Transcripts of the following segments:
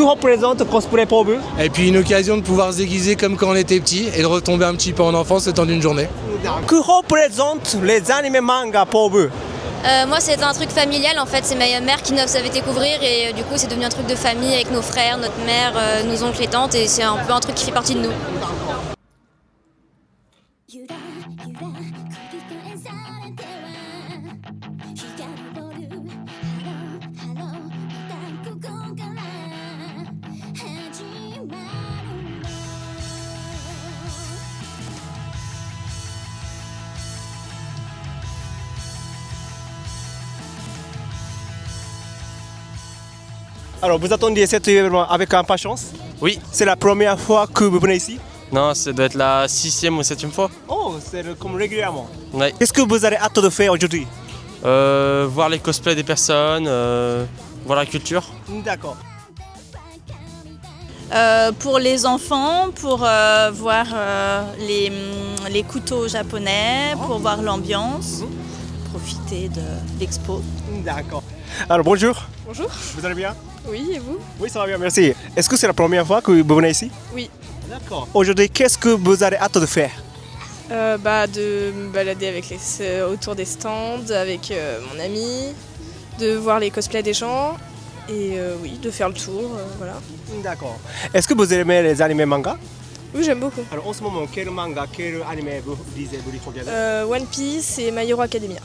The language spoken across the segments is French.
Que représente cosplay pour vous? Et puis une occasion de pouvoir se déguiser comme quand on était petit et de retomber un petit peu en enfance le temps d'une journée. Que représentent les animés manga pour vous? Moi, c'est un truc familial en fait. C'est ma mère qui nous avait découvrir et du coup, c'est devenu un truc de famille avec nos frères, notre mère, nos oncles et tantes et c'est un peu un truc qui fait partie de nous. Alors, vous attendiez cet événement avec impatience? Oui. C'est la première fois que vous venez ici? Non, ça doit être la 6e ou 7e fois. Oh, c'est comme régulièrement. Ouais. Qu'est-ce que vous avez hâte de faire aujourd'hui? Voir les cosplays des personnes, voir la culture. D'accord. Pour les enfants, pour voir les couteaux japonais, pour voir l'ambiance, profiter de l'expo. D'accord. Alors, bonjour. Bonjour. Vous allez bien? Oui, et vous? Oui, ça va bien, merci. Est-ce que c'est la première fois que vous venez ici? Oui. D'accord. Aujourd'hui, qu'est-ce que vous avez hâte de faire? De me balader avec autour des stands avec mon ami, de voir les cosplays des gens et oui, de faire le tour, voilà. D'accord. Est-ce que vous aimez les animés manga? Oui, j'aime beaucoup. Alors, en ce moment, quel manga, quel animé vous regardez? One Piece et My Hero Academia.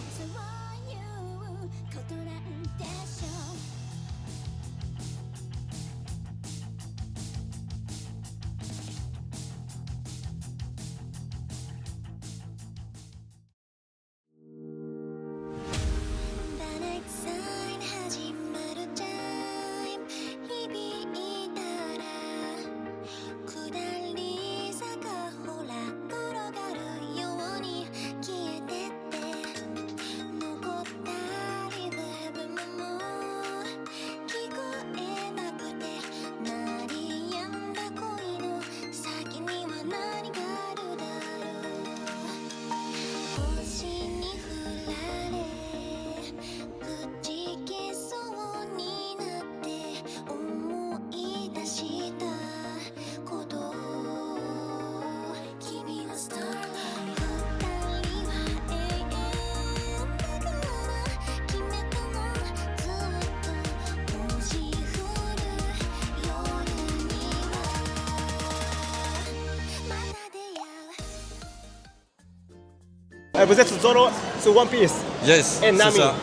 Vous êtes Zoro sur One Piece. Yes, Et Nami. c'est ça.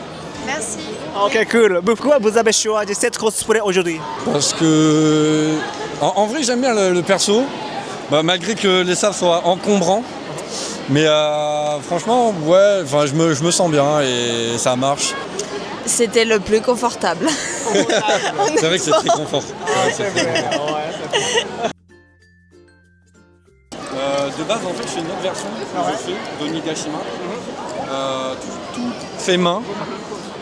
Merci. Ok, cool. Pourquoi vous avez choisi cette cosplay aujourd'hui? Parce que, en vrai, j'aime bien le perso, malgré que les sables soient encombrants. Mais franchement, ouais, je me sens bien et ça marche. C'était le plus confortable. C'est vrai que c'est très confort. De base, en fait, je fais une autre version que je fais de Nigashima. Tout fait main.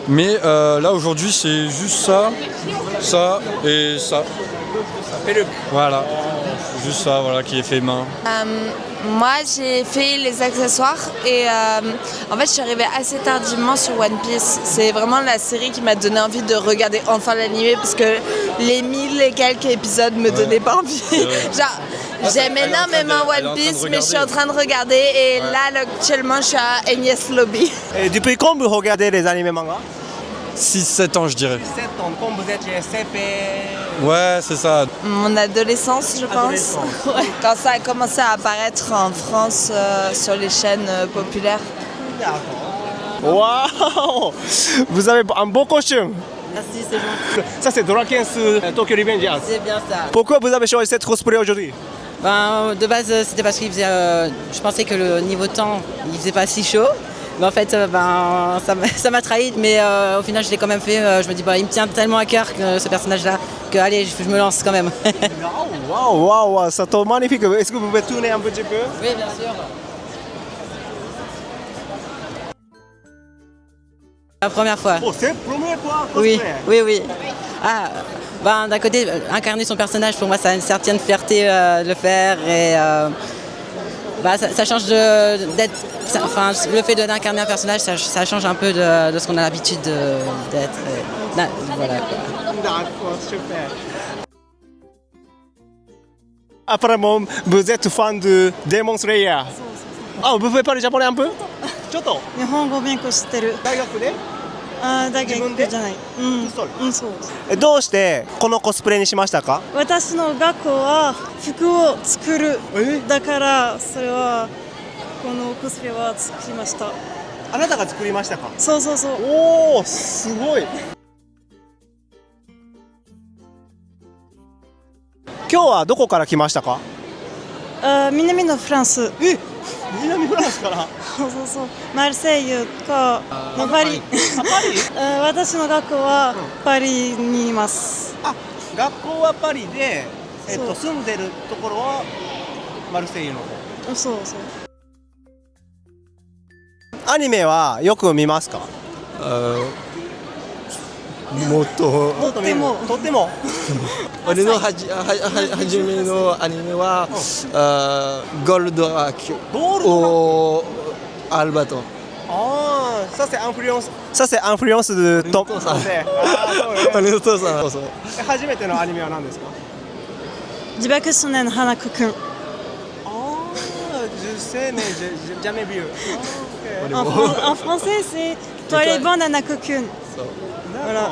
Mais là, aujourd'hui, c'est juste ça, ça et ça. Voilà. Juste ça, voilà, qui est fait main. Moi, j'ai fait les accessoires et en fait, je suis arrivée assez tardivement sur One Piece. C'est vraiment la série qui m'a donné envie de regarder enfin l'animé parce que les 1000 et quelques épisodes me donnaient pas envie. Genre, j'aime énormément One Piece, mais je suis en train de regarder et là, actuellement, je suis à Enies Lobby. Et depuis quand vous regardez les animés manga? 6-7 ans, je dirais. 7 ans, quand vous êtes CP. Ouais, c'est ça. Mon adolescence, je pense. Ouais. Quand ça a commencé à apparaître en France sur les chaînes populaires. Waouh! Vous avez un beau costume. Merci, c'est gentil. Ça, c'est Draken sur Tokyo Revengers. C'est bien ça. Pourquoi vous avez choisi cette cosplay aujourd'hui? De base, c'était parce qu'il faisait. Je pensais que le niveau temps, il faisait pas si chaud. Mais en fait, ça m'a trahi. Mais au final, je l'ai quand même fait. Je me dis, il me tient tellement à cœur que ce personnage-là, que allez, je me lance quand même. Waouh, ça tombe magnifique. Est-ce que vous pouvez tourner un petit peu? Oui, bien sûr. La première fois. Oh, c'est la première fois Oui, cosplay. oui. D'un côté, incarner son personnage, pour moi, ça a une certaine fierté de le faire. Et ça change d'être. Enfin, le fait d'incarner un personnage, ça change un peu de ce qu'on a l'habitude d'être. Voilà. D'accord, super. apparemment, vous êtes fan de Demon Slayer. Ah, vous pouvez parler japonais un peu? ちょっと。日本語勉強してる。大学で？大学じゃない。そう。どうしてこのコスプレにしましたか？私の学校は服を作る。だからそれはこのコスプレは作りました。あなたが作りましたか？そうそうそう。おお、すごい。今日はどこから来ましたか？南のフランス。南フランスから。そうそうそう。マルセイユかパリ。私の学校はパリにいます。あ、学校はパリで、住んでるところはマルセイユの方。そうそう。アニメはよく見ますか？もっととっても俺の初めのアニメはゴールドラックou Albator. Ah, ça c'est influence de ton français. 初めてのアニメは何ですか？自爆少年の花子くん。Ah, je sais mais j'ai jamais vu. En français, c'est Toi les bandes Hanako-kun. Voilà.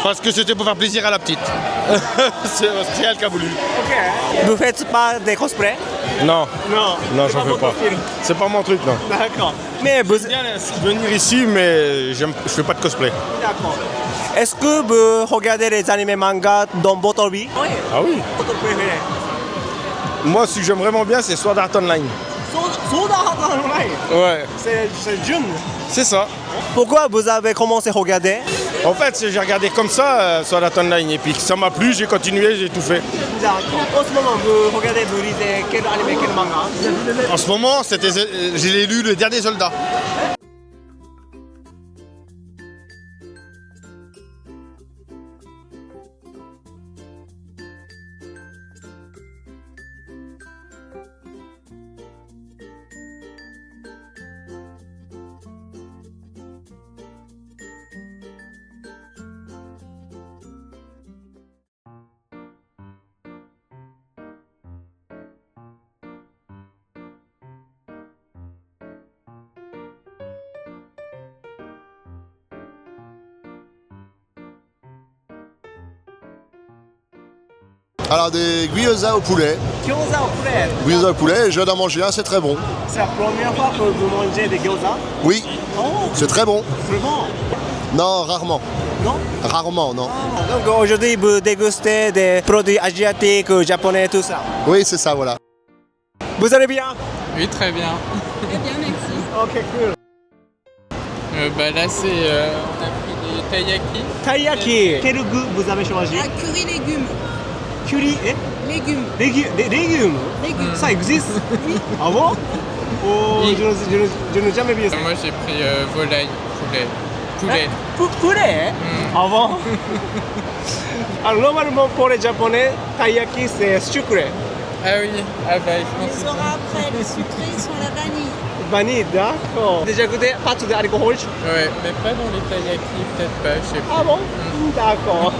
Parce que c'était pour faire plaisir à la petite. C'est elle qui a voulu. Ok. Vous faites pas des cosplays? Non. Non, j'en fais pas. Profil. C'est pas mon truc, non. D'accord. Mais vous... J'aime bien venir ici, mais je fais pas de cosplay. D'accord. Est-ce que vous regardez les animés mangas dans votre vie? Oui. Ah oui. Votre préféré? Moi, ce que j'aime vraiment bien, c'est Sword Art Online. Sword Art Online? Ouais. C'est June? C'est ça. Pourquoi vous avez commencé à regarder? En fait, j'ai regardé comme ça Sword Art Online et puis ça m'a plu, j'ai continué, j'ai tout fait. D'accord. En ce moment, vous regardez, vous lisez quel animé, quel manga? En ce moment, j'ai lu Le Dernier Soldat. Alors des gyoza au poulet. Gyoza au poulet. Gyoza au poulet, je viens d'en manger un, c'est très bon. C'est la première fois que vous mangez des gyoza? Oui, Oh, c'est très bon. vraiment? Non, rarement. Non? Rarement, non. Donc aujourd'hui, vous dégustez des produits asiatiques, japonais, tout ça? Oui, c'est ça, voilà. Vous allez bien? Oui, très bien. Très bien, merci. Ok, cool. Là, on a pris des taiyaki. Taiyaki. Quel goût vous avez choisi? Curry légumes. Curry et Légumes. Légumes? Ça existe? Oui. Ah bon? Oh, Oui. je n'ai jamais vu ça. Moi, j'ai pris volaille, poulet. Poulet? Ah bon? Alors normalement pour les japonais, taiyaki c'est sucré. Ah oui, je pense Les auras après, les sucrés sont la vanille. Vanille, d'accord. Déjà goûté pâte d'alcool? Ouais, mais pas dans les taiyaki, peut-être pas, je sais plus. Ah bon? D'accord.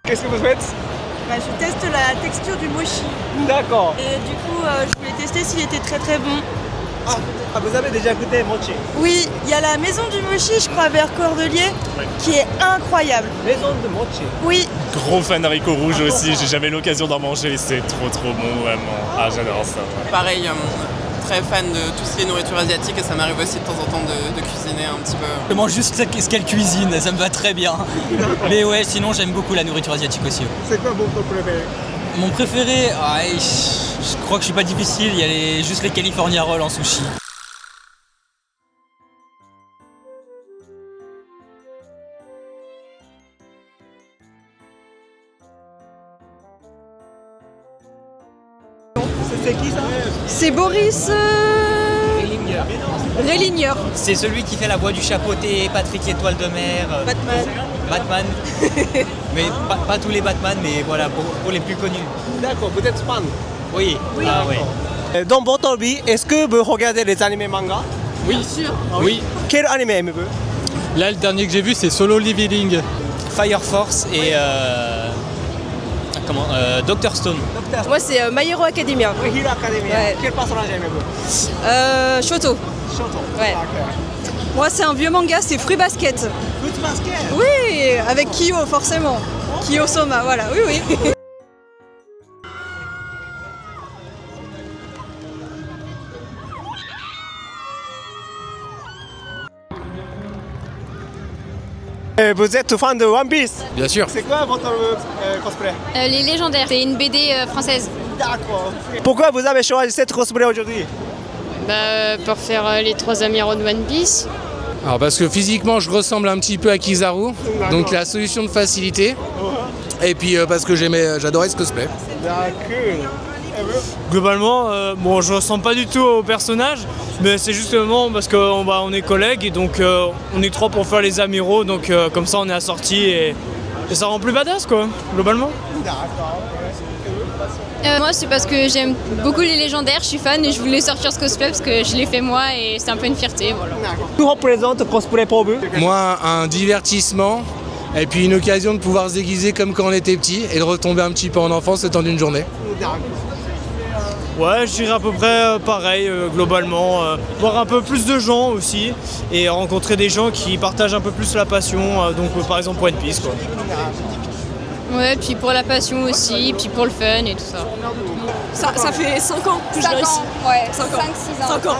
Qu'est-ce que vous faites? Je teste la texture du mochi. D'accord. Et du coup, je voulais tester s'il était très très bon. Ah, vous avez déjà goûté mochi? Oui, il y a la maison du mochi, je crois, vers Cordelier, qui est incroyable. Maison de mochi? Oui. Gros fan d'haricots rouges aussi, j'ai jamais eu l'occasion d'en manger, c'est trop bon vraiment. Ah, j'adore ça. Pareil, très fan de tout ce qui est nourriture asiatique et ça m'arrive aussi de temps en temps de cuisiner un petit peu. Je mange juste ce qu'elle cuisine, ça me va très bien. Mais ouais, sinon j'aime beaucoup la nourriture asiatique aussi. C'est quoi votre préféré? Mon préféré, je crois que je suis pas difficile, il y a juste les California Rolls en sushi. C'est qui ça? C'est Boris Réligneur. C'est celui qui fait la voix du chapeauté, Patrick Étoile de Mer. Batman. Mais pas tous les Batman, mais voilà, pour les plus connus. D'accord, vous êtes fan. Oui. Ah, ouais. Dans votre vie, est-ce que vous regardez les animés manga? Oui, sûr. Oui. Quel animé aimez-vous? Là, le dernier que j'ai vu, c'est Solo Leveling. Fire Force et Dr Stone. Moi, c'est My Hero Academia. My Hero Academia. Ouais. Quel personnage aimez-vous? Shoto. Shoto. Ouais. Moi, c'est un vieux manga, c'est Fruit Basket. Fruit Basket. Oui, avec Kyo, forcément. Kyo Soma, voilà, oui. Vous êtes fan de One Piece? Bien sûr. C'est quoi votre cosplay? Les légendaires, c'est une BD française. D'accord. Pourquoi vous avez choisi cette cosplay aujourd'hui? Pour faire les 3 amiraux de One Piece. Alors parce que physiquement je ressemble un petit peu à Kizaru, donc la solution de facilité. Et puis parce que j'adorais ce cosplay. D'accord. Globalement, bon, je ressemble pas du tout au personnage, mais c'est justement parce qu'on est collègues et donc on est 3 pour faire les amiraux, donc comme ça on est assortis et ça rend plus badass quoi, globalement. Moi, c'est parce que j'aime beaucoup les légendaires, je suis fan et je voulais sortir ce cosplay parce que je l'ai fait moi et c'est un peu une fierté. Voilà. Que représente le cosplay pour vous? Moi, un divertissement et puis une occasion de pouvoir se déguiser comme quand on était petit et de retomber un petit peu en enfance le temps d'une journée. Ouais, je dirais à peu près pareil, globalement. Voir un peu plus de gens aussi et rencontrer des gens qui partagent un peu plus la passion, donc par exemple One Piece quoi. Ouais, puis pour la passion aussi, puis pour le fun et tout ça. Ça fait 5 ans que je viens ici. Ouais, 5 ans. 5-6 ans. 5 ans.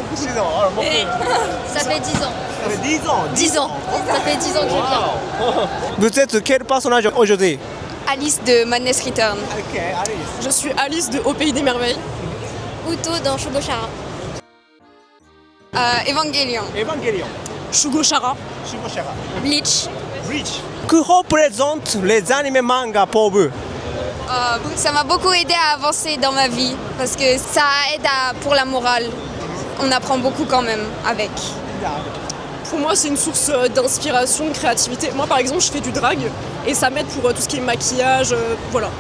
Ça fait 10 ans. Ça fait 10 ans. 10 ans. Ça fait 10 ans que je viens. Vous êtes quel personnage aujourd'hui? Alice de Madness Return. Ok, Alice. Je suis Alice de Au Pays des Merveilles. Uto dans Shugoshara. Evangelion. Evangelion. Shugoshara. Shugoshara. Bleach. Bleach. Que représentent les animés manga pour vous? Ça m'a beaucoup aidé à avancer dans ma vie parce que ça aide pour la morale. On apprend beaucoup quand même avec. Pour moi, c'est une source d'inspiration, de créativité. Moi, par exemple, je fais du drag et ça m'aide pour tout ce qui est maquillage, voilà.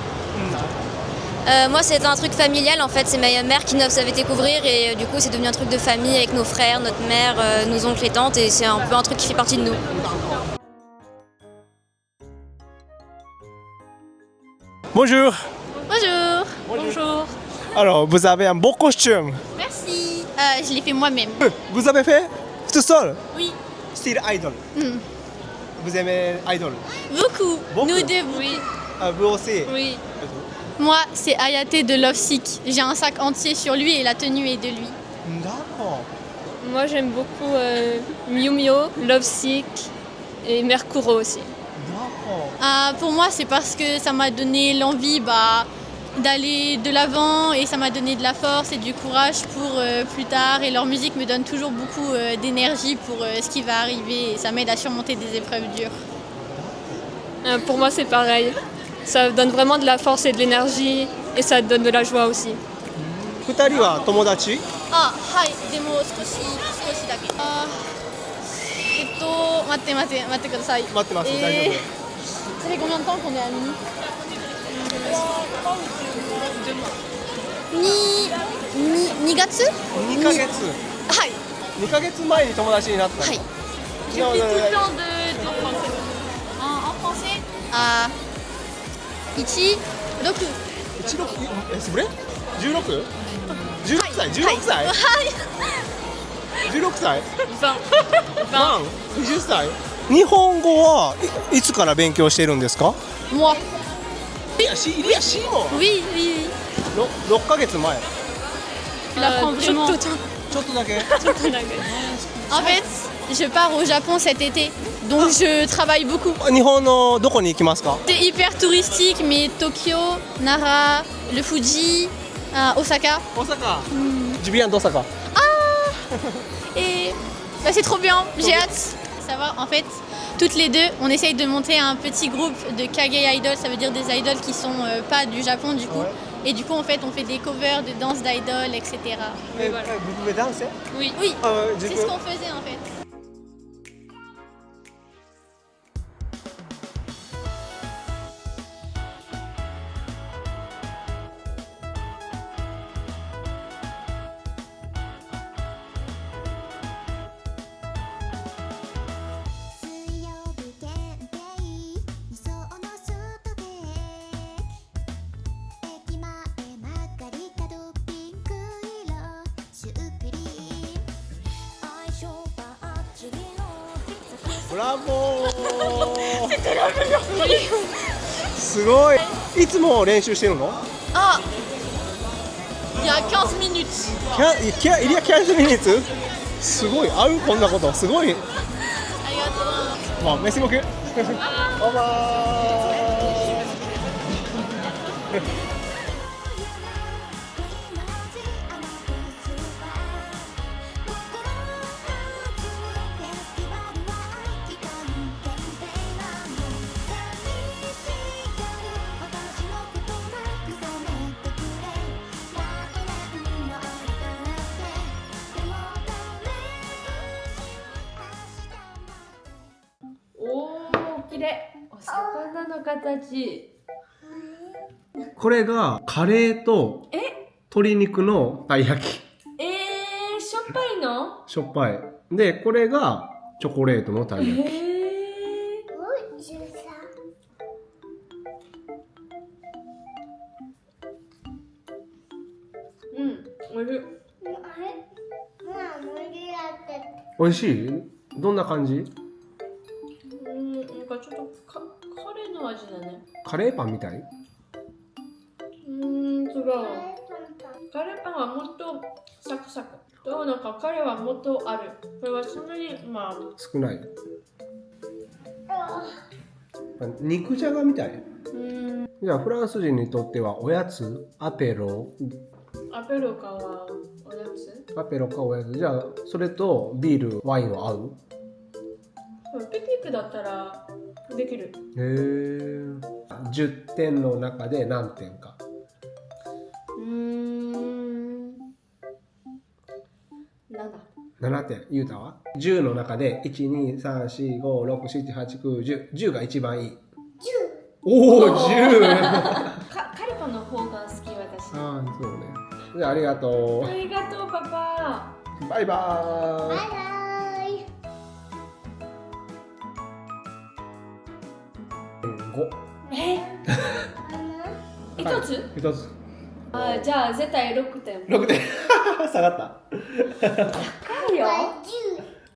Moi, c'est un truc familial en fait. C'est ma mère qui nous avait découvrir et du coup, c'est devenu un truc de famille avec nos frères, notre mère, nos oncles et tantes et c'est un peu un truc qui fait partie de nous. Bonjour. Bonjour. Bonjour. Alors, vous avez un beau costume. Merci. Je l'ai fait moi-même. Vous avez fait tout seul? Oui. Style idol. Vous aimez idol? Beaucoup. Nous deux, oui. Vous aussi? Oui. Moi, c'est Hayate de Lovesick. J'ai un sac entier sur lui et la tenue est de lui. D'accord. Moi, j'aime beaucoup Miu Miu, Lovesick et Merkuro aussi. D'accord. Pour moi, c'est parce que ça m'a donné l'envie d'aller de l'avant et ça m'a donné de la force et du courage pour plus tard. Et leur musique me donne toujours beaucoup d'énergie pour ce qui va arriver et ça m'aide à surmonter des épreuves dures. Pour moi, c'est pareil. Ça donne vraiment de la force et de l'énergie et ça donne de la joie aussi. 2人は友達？はい、でも少しだけ。待ってください。待ってます、大丈夫。Ça fait combien de temps qu'on est amis? 2月？2ヶ月。はい。2ヶ月前に友達になった。はい。Depuis tout le temps en français? 16? それ 16? 16歳 ?16 歳 ?16 歳 ?20 歳日本語はいつから勉強しているんですか？ Moi. いや、しも Oui, oui. 6ヶ月前。 ちょっとだけ En fait, je pars au Japon cet été, donc je travaille beaucoup. 日本のどこに行きますか？ C'est hyper touristique, mais Tokyo, Nara, le Fuji, Osaka. Osaka. Je viens d'Osaka. Et c'est trop bien, j'ai hâte. Savoir, en fait, toutes les deux, on essaye de monter un petit groupe de Kage Idol, ça veut dire des idols qui sont pas du Japon du coup. Et du coup, en fait, on fait des covers de danse d'idoles, etc. Et vous pouvez danser? Oui, du c'est coup- ce qu'on faisait en fait.ブラボーC'était la meilleure fille. すごいいつも練習してるの Ah, il y a 15 minutes. Il y a 15 minutes すごい合うこんなことすごい Bon, merci beaucoup. Au revoir.お魚の形。これがカレーと鶏肉のたい焼き。しょっぱいの？しょっぱい。で、これがチョコレートのたい焼き。おいしい。美味しい？どんな感じ？なんかちょっとカレーの味だね。カレーパンみたい？違う。カレーパンはもっとサクサク。なんかカレーはもっとある。これはそんなに少ない。肉じゃがみたい。じゃあフランス人にとってはおやつアペロアペロかはおやつ？アペロかおやつ。じゃあそれとビールワインは合う？ピクニックだったらできる。へー。10点の中で何点か？ 7点。ゆうたは10の中で1、2、3、4、5、6、7、8、9、10。10が一番いい。10。おお、10。カレーパンの方が好き私。ああ、そうね。じゃあありがとう。ありがとうパパ。バイバーイ。バイバイ。一つ？一つ。じゃあ絶対6点。6点。下がった。高いよ。